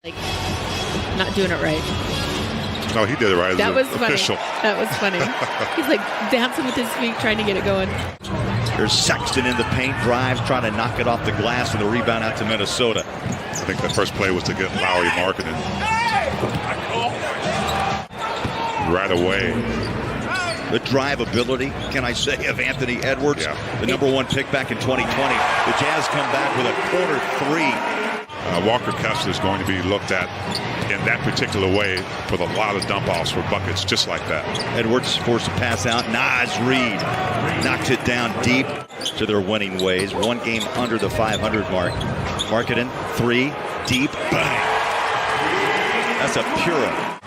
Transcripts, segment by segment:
Like, not doing it right. No, he did it right. That was official. funny. That was funny. He's like dancing with his feet, trying to get it going. There's Sexton in the paint, drives, trying to knock it off the glass, and the rebound out to Minnesota. I think the first play was to get Lowry marketing right away. The drive ability, can I say, of Anthony Edwards, the number one pick back in 2020. The Jazz come back with a corner three. Walker Kessler is going to be looked at in that particular way with a lot of dump-offs for buckets just like that. Edwards forced to pass out. Naz Reid knocked it down deep to their winning ways. One game under the 500 mark. Marketing, three, deep, bang. That's a Pura.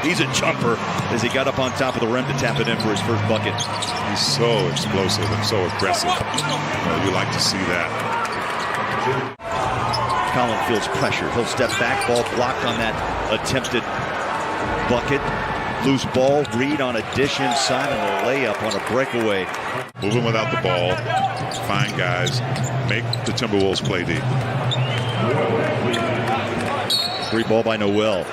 He's a jumper as he got up on top of the rim to tap it in for his first bucket. He's so explosive and so aggressive. You like to see that. Collin feels pressure. He'll step back. Ball blocked on that attempted bucket. Loose ball. Reed on a dish inside and a layup on a breakaway. Moving without the ball. Find guys. Make the Timberwolves play deep. Free ball by Noel.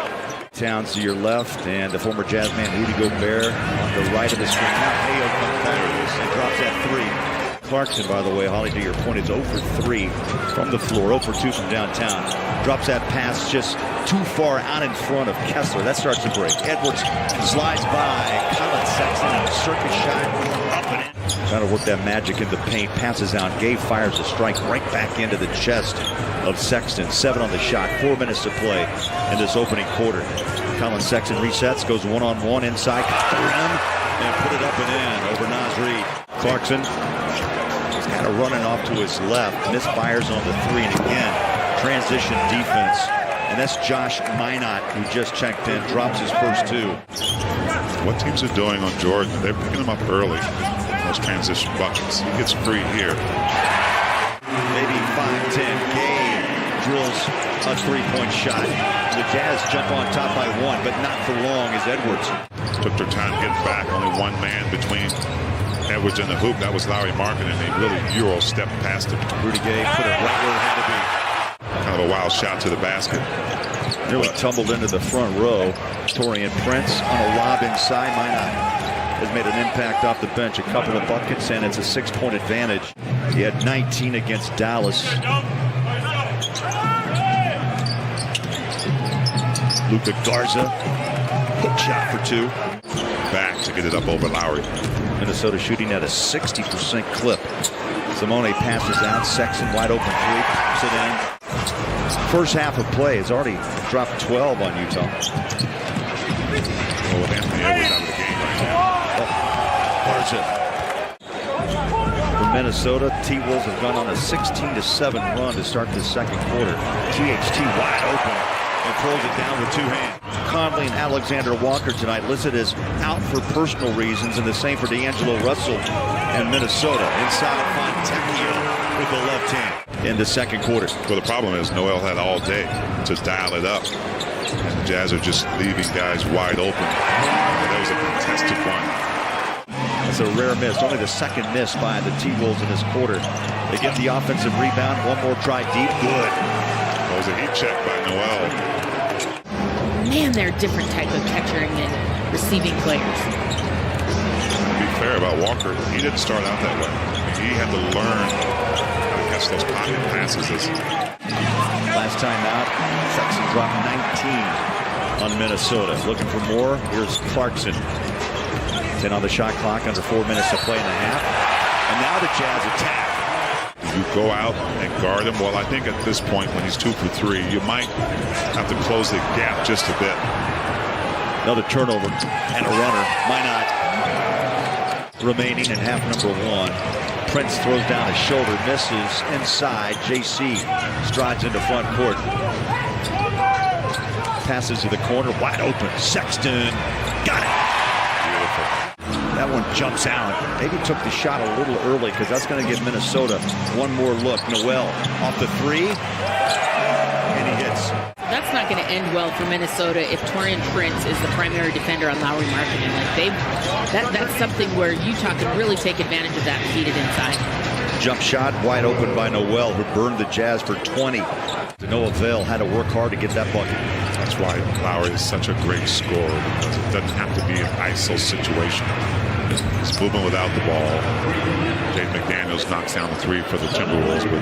Towns to your left, and the former Jazz man Rudy Gobert on the right of the screen. Now Mayo comes back and drops that three. Clarkson, by the way, Holly, to your point, is 0 for 3 from the floor, 0 for 2 from downtown. Drops that pass just too far out in front of Kessler. That starts to break. Edwards slides by. Colin Sexton, a circus shot, up and in. Trying to work that magic in the paint. Passes out. Gay fires a strike right back into the chest of Sexton. 7 on the shot. 4 minutes to play in this opening quarter. Colin Sexton resets, goes one-on-one inside, got the rim, and put it up and in over Naz Reid. Clarkson is kind of running off to his left. Misfires on the three, and again, transition defense. And that's Josh Minot, who just checked in, drops his first 2. What teams are doing on Jordan, they're picking him up early. Those transition buckets. He gets free here. Maybe 5-10. Gay drills a three-point shot. The Jazz jump on top by 1, but not for long as Edwards took their time getting back. Only one man between Edwards and the hoop. That was Lowry Markin, and they really Euro stepped past him. Rudy Gay put it right where it had to be. Kind of a wild shot to the basket. Nearly tumbled into the front row. Torian Prince on a lob inside. Minot has made an impact off the bench. A couple of buckets, and it's a 6-point advantage. He had 19 against Dallas. Luka Garza, hook shot for 2. Back to get it up over Lowry. Minnesota shooting at a 60% clip. Simone passes out. Sexton wide open 3. Pops it in. First half of play has already dropped 12 on Utah. Well, with Anthony Edwards out of the game right now. Garza. For Minnesota, T-Wolves have gone on a 16-7 run to start the second quarter. THT wide open. And throws it down with 2 hands. Conley and Alexander Walker tonight listed as out for personal reasons, and the same for D'Angelo Russell and Minnesota. Inside, Fontecchio with the left hand in the second quarter. Well, the problem is Noel had all day to dial it up. And the Jazz are just leaving guys wide open. That was a contested one. That's a rare miss. Only the second miss by the T-Wolves in this quarter. They get the offensive rebound. One more try deep. Good. That was a heat check by Noel. Man, they're a different type of catching and receiving players. To be fair about Walker, he didn't start out that way. He had to learn how to catch those pocket passes. Last time out, Sexton dropped 19 on Minnesota. Looking for more. Here's Clarkson. 10 on the shot clock, under 4 minutes to play in the half. And now the Jazz attack. You go out and guard him. Well, I think at this point, when he's 2 for 3, you might have to close the gap just a bit. Another turnover and a runner. Minot remaining in half number 1. Prince throws down his shoulder, misses inside. JC strides into front court. Passes to the corner, wide open. Sexton got it. That one jumps out. Maybe took the shot a little early because that's going to give Minnesota one more look. Noel off the 3, and he hits. That's not going to end well for Minnesota if Torian Prince is the primary defender on Lowry Marketing. Like that's something where Utah can really take advantage of that and feed it inside. Jump shot wide open by Noel, who burned the Jazz for 20. To no avail, had to work hard to get that bucket. That's why Lowry is such a great scorer, because it doesn't have to be an ISO situation. He's moving without the ball. Jaden McDaniels knocks down the three for the Timberwolves. But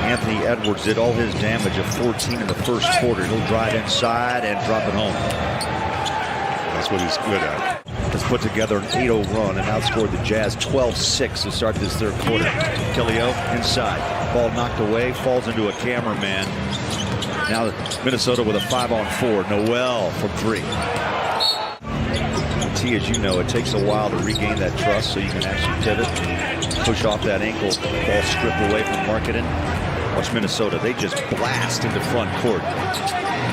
Anthony Edwards did all his damage of 14 in the first quarter. He'll drive inside and drop it home. That's what he's good at. Has put together an 8-0 run and outscored the Jazz 12-6 to start this third quarter. Kelly O inside. Ball knocked away, falls into a cameraman. Now Minnesota with a 5-on-4. Noel from 3. T, as you know, it takes a while to regain that trust so you can actually pivot, push off that ankle, ball stripped away from Markkanen. Watch Minnesota. They just blast into front court.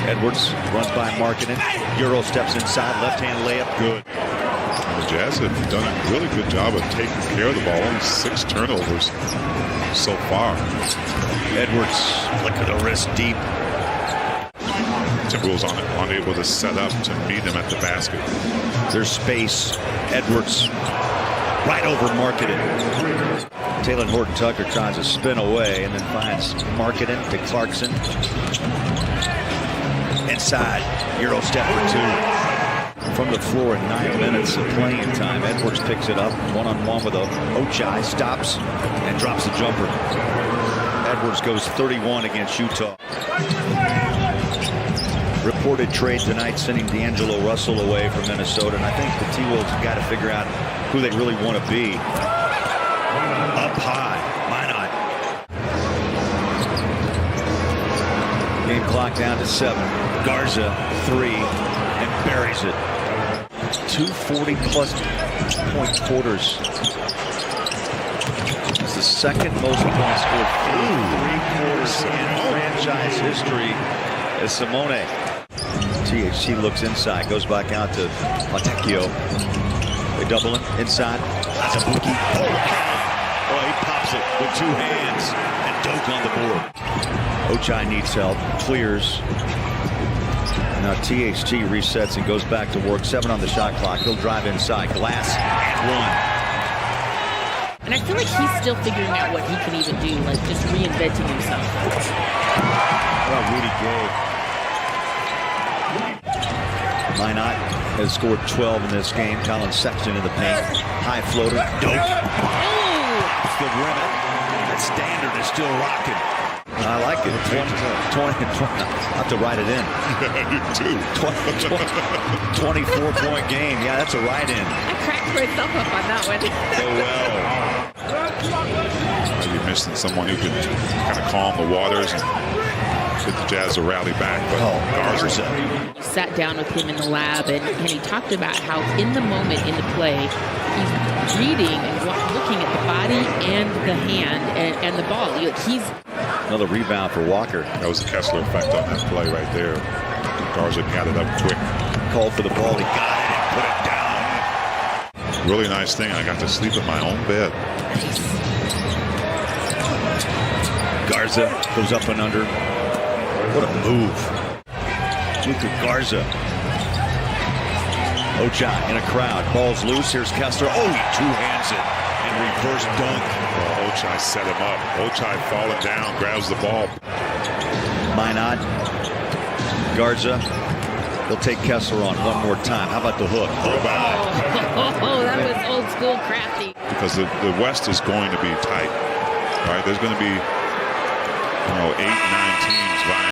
Edwards runs by Markkanen. Euro steps inside, left-hand layup, good. And the Jazz have done a really good job of taking care of the ball. Only 6 turnovers so far. Edwards, flick of the wrist deep. Timberwolves unable to set up to meet him at the basket. There's space. Edwards right over Markkanen. Taylor Horton-Tucker tries to spin away and then finds Markkanen to Clarkson. Inside, Euro step for 2. From the floor in 9 minutes of playing time, Edwards picks it up, one-on-one with Ochai, stops, and drops the jumper. Edwards goes 31 against Utah. Reported trade tonight sending D'Angelo Russell away from Minnesota, and I think the T-Wolves have got to figure out who they really want to be. Up high, why not? Game clock down to 7. Garza 3 and buries it. 240-plus point quarters. It's the second most points scored through 3 quarters in franchise history as Simone. THT looks inside, goes back out to Matecchio. They double him inside. That's a bookie. Oh, he pops it with 2 hands and Doak on the board. Ochai needs help, clears. Now THT resets and goes back to work. 7 on the shot clock. He'll drive inside. Glass and 1. And I feel like he's still figuring out what he can even do, like just reinventing himself. Well, Rudy Gay. Minot has scored 12 in this game. Colin Sexton in the paint. High floater. Dope. Off the rim. That standard is still rocking. I like it. 20. I have to write it in. Yeah, you do. 24-point game. Yeah, that's a write-in. I cracked myself up on that one. So well. You're missing someone who can kind of calm the waters and get the Jazz to rally back. But Garza Sat down with him in the lab, and he talked about how in the moment in the play, he's reading and looking at the body and the hand and the ball. He's another rebound for Walker. That was the Kessler effect on that play right there. Garza got it up quick. Called for the ball. He got it and put it down. Really nice thing. I got to sleep in my own bed. Garza goes up and under. What a move. Luka Garza. Ochai in a crowd. Ball's loose. Here's Kessler. Oh, he two-hands it. And reverse dunk. Oh, Ochai set him up. Ochai falling down, grabs the ball. Minot. Garza. They'll take Kessler on one more time. How about the hook? Oh, that was old school crafty. Because the West is going to be tight. Right? There's going to be 8, 9 teams vying.